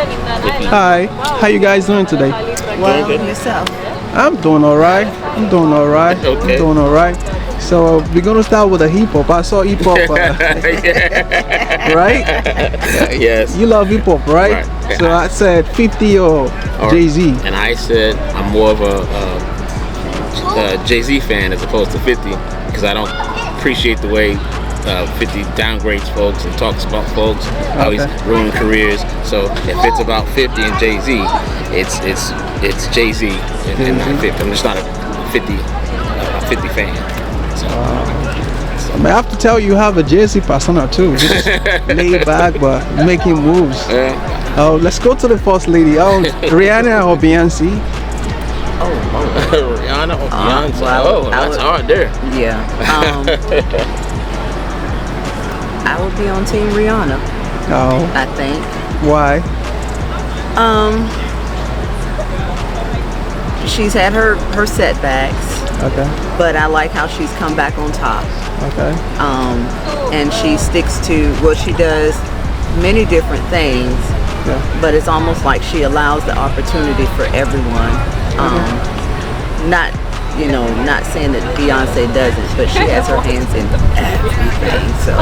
Hi, how you guys doing today? Well, yourself. I'm doing all right. I'm doing all right. I'm Okay. doing all right. So we're gonna start with a hip hop. I saw hip hop, right? Yes. You love hip hop, right? Right. So I said 50 or Jay Z. And I said I'm more of a Jay-Z fan as opposed to 50 because I don't appreciate the way 50 downgrades folks and talks about folks, how he's ruining careers. So if it's about 50 and Jay-Z, it's Jay-Z and not 50. I'm just not a 50 fan. So, I mean, I have to tell you, you have a Jay Z persona too. Just laid back but making moves. yeah. Oh, let's go to the first lady. Oh, Rihanna or Beyonce? Rihanna or Beyonce? well, That's hard there. Yeah. I would be on Team Rihanna, Oh, I think. why? She's had her setbacks, Okay, but I like how she's come back on top. okay. And she sticks to, well, she does many different things, Yeah. but it's almost like she allows the opportunity for everyone. Not, not saying that Beyonce doesn't, but she has her hands in everything. So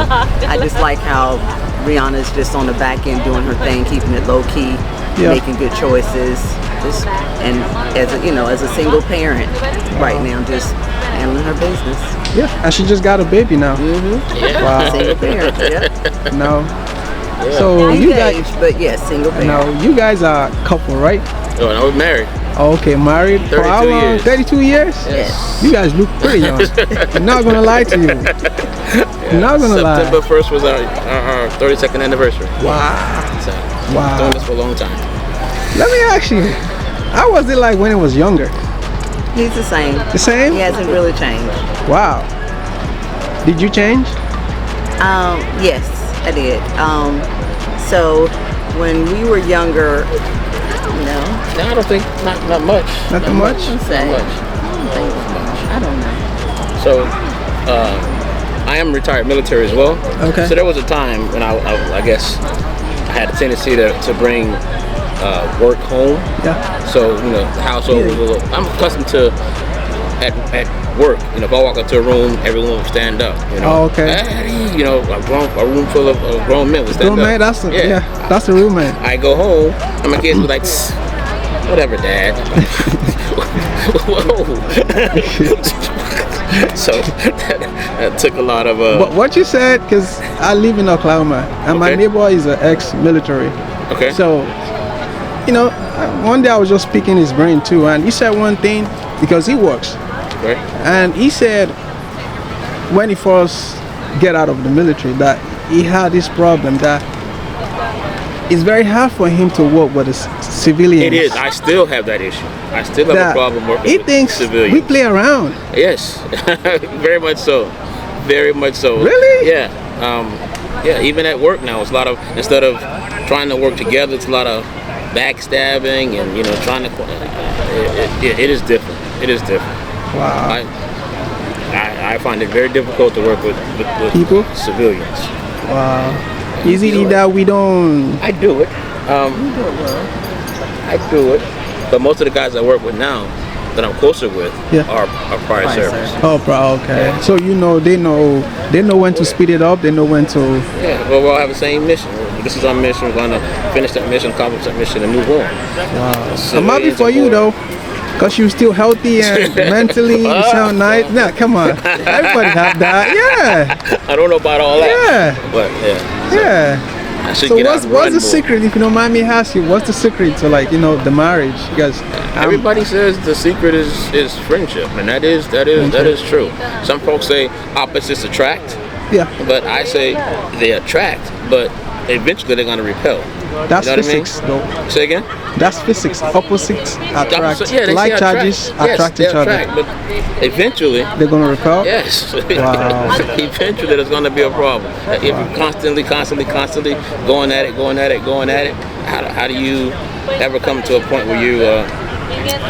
I just like how Rihanna's just on the back end doing her thing, keeping it low key, Yeah. making good choices. And as a single parent right now, just handling her business. Yeah, and she just got a baby now. Wow. Single parent, yeah. No. So you guys, Engaged, but yes, single parent. no, you guys are a couple, right? Oh, and I was married. Okay, married for how 32 long? years. 32 years? Yes. You guys look pretty young. I'm not gonna lie to you. I'm not gonna September lie. 1st was our 32nd anniversary. Wow. So, Wow. doing this for a long time. Let me ask you, how was it like when it was younger? He's the same. The same? He hasn't really changed. Wow. Did you change? Yes, I did. So when we were younger, No, I don't think not much. Nothing much? say, Not much. I don't know. So, I am retired military as well. Okay. So there was a time when I guess I had a tendency to bring work home. Yeah. So the household was a little. I'm accustomed to at work. If I walk into a room, everyone would stand up. Oh, okay. Hey, a room full of grown men would stand Room up. man, that's the room man. I go home, and my kids were like, "Tss, whatever, Dad." Whoa. So that took a lot of. But what you said, because I live in Oklahoma, and my Okay. neighbor is an ex-military. Okay. So, one day I was just picking his brain too, and he said one thing, because he works, Right. and he said when he first get out of the military that he had this problem that it's very hard for him to work with the civilians. It is. I still have that issue. I still have a problem working he with thinks civilians. we play around. Yes, very much so. Very much so. Really? Yeah. Yeah. Even at work now, it's a lot of instead of trying to work together, it's a lot of backstabbing and trying to. It is different. It is different. Wow. I find it very difficult to work with People? civilians. Wow. Is it that we don't? I do it. I do it. But most of the guys I work with now that I'm closer with Yeah. are prior service. Oh, bro. Okay. Yeah. So they know when to speed it up. They know when to. Yeah, well, we all have the same mission. This is our mission. We're going to finish that mission, accomplish that mission, and move on. Wow. So I'm happy for you though, cause you're still healthy and mentally you sound nice. Nah, come on. Everybody have that. Yeah. I don't know about all that. Yeah. But yeah. Yeah. I should So get what's out and run the more. secret? If you don't mind me asking, what's the secret to the marriage? Because Everybody says the secret is friendship, and that is true. Some folks say opposites attract, yeah, but I say they attract, but eventually they're going to repel. that's You know what I mean? physics though. Say again? That's physics. Opposites attract. Yeah, they Like say charges attract. attract Yes, each they other. attract, but eventually. They're gonna repel. Yes. Wow. Eventually, there's going to be a problem. If you're constantly going at it, how do you ever come to a point where you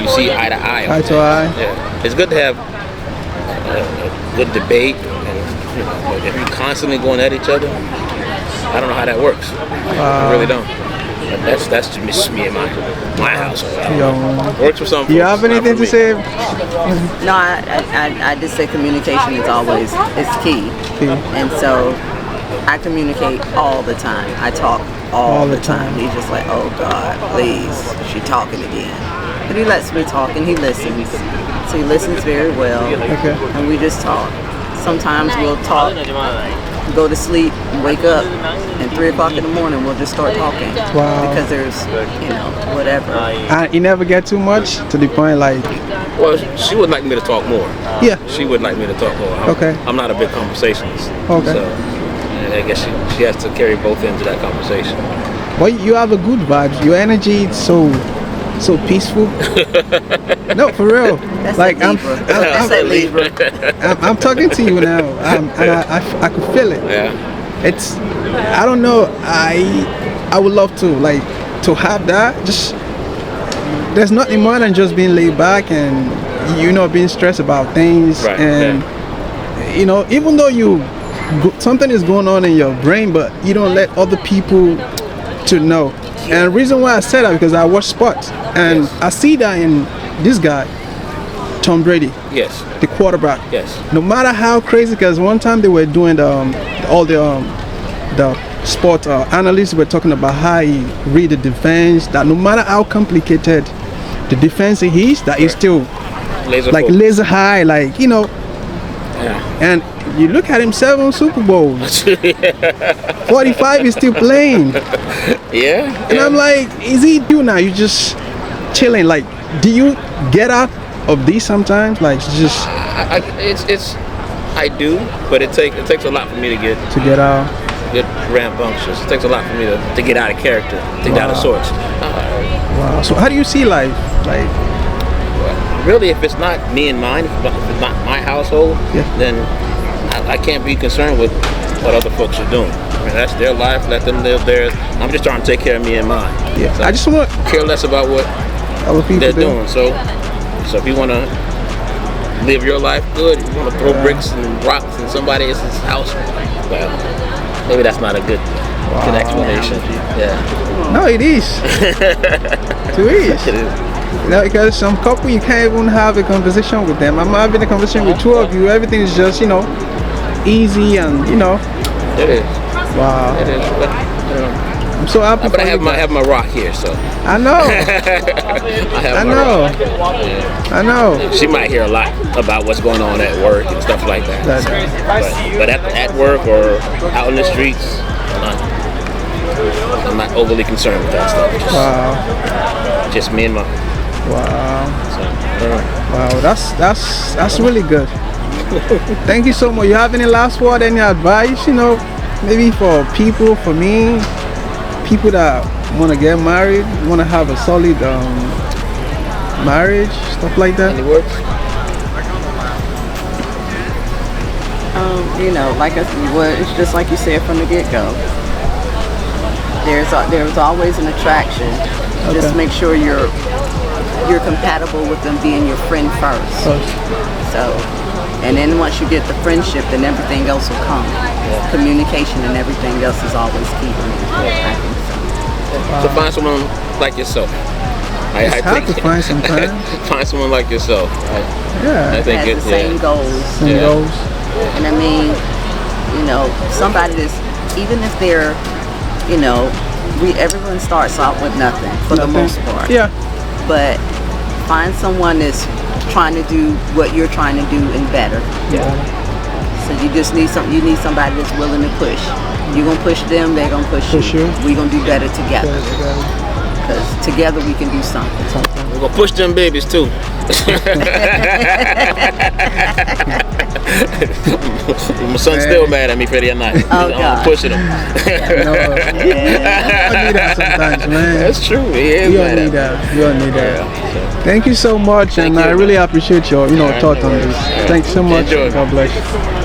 see eye to eye? Eye to eye. Yeah. It's good to have a good debate, and but if you're constantly going at each other, I don't know how that works. I really don't. That's just me and my household. Yo, Works for some folks. do you have not anything for to me. say? No, I just say communication is always key. Key. And so I communicate all the time. I talk all the time. He's just like, oh God, please, she talking again. But he lets me talk and he listens. So he listens very well. Okay. And we just talk. Sometimes we'll talk, go to sleep, wake up, and 3 o'clock in the morning we'll just start talking. Wow. Because there's, whatever. And you never get too much to the point like, Well, she would like me to talk more. yeah, She would like me to talk more. Okay. I'm not a big conversationalist. Okay. So I guess she has to carry both ends of that conversation. well, you have a good vibe. Your energy is so peaceful. No, for real. That's Like a Libra. That's a Libra. I'm talking to you now, and I could feel it. Yeah. It's, I don't know. I would love to have that. Just there's nothing more than just being laid back and being stressed about things, Right, and even though something is going on in your brain, but you don't let other people to know. And the reason why I said that because I watch sports and Yes. I see that in this guy, Tom Brady, Yes. the quarterback. Yes. No matter how crazy, because one time they were doing all the sport analysts were talking about how he read the defense. That no matter how complicated the defense is, that he's still Laser like focus. laser high, like Yeah. And you look at him, 7 Super Bowls, 45 is still playing. Yeah. And I'm like, is he you now? You just chilling. Like, do you get out of these sometimes? Like, just I do, but it takes a lot for me to get out. rambunctious. It takes a lot for me to get out of character, to get out of sorts. Wow. So how do you see life? Like, Really, if it's not me and mine, if it's not my household, Yeah. then I can't be concerned with what other folks are doing. I mean, that's their life. Let them live theirs. I'm just trying to take care of me and mine. yeah. So I just want care less about what other people they're do. doing. So if you want to live your life good, if you want to throw bricks and rocks in somebody else's house, well, maybe that's not a good explanation. Yeah, No, it is. It is. it is. Because some couple you can't even have a conversation with them. I'm having a conversation with 2 of you. Everything is just easy and It is. Wow. It is. But, I'm so happy but for I have you my guys. have my rock here, so I know. I have I my know. rock. Yeah. I know. She might hear a lot about what's going on at work and stuff like that. But at work or out in the streets, I'm not overly concerned with that stuff. Wow. Just me and my. Wow. So, Wow. That's really good. Thank you so much. You have any last word, any advice, maybe for people, for me, people that want to get married, want to have a solid marriage, stuff like that? any words? Like it's just like you said from the get-go. There's always an attraction. Just Okay. make sure you're compatible with them being your friend first. So, and then once you get the friendship, then everything else will come. Communication and everything else is always key to me. I think so. So find someone like yourself. It's hard to find sometimes. Find someone like yourself. Yeah. I think Has the same goals. Same Yeah. goals. And I mean, somebody that's, even if they're, everyone starts out with nothing for the most part. Yeah. But find someone that's trying to do what you're trying to do and better. Yeah. So you just need somebody that's willing to push. You're gonna push them, they're gonna push you. We're gonna do better together. Because together we can do something. We're gonna push them babies too. My son's still mad at me for the other night. Oh, I'm God. pushing him. No, we all need that sometimes, man. That's true. He is We all mad at need me. that. We all need that. Yeah. Thank you so much, Thank and you. I really appreciate your, thought on this. Thanks so much. Enjoy. God bless you.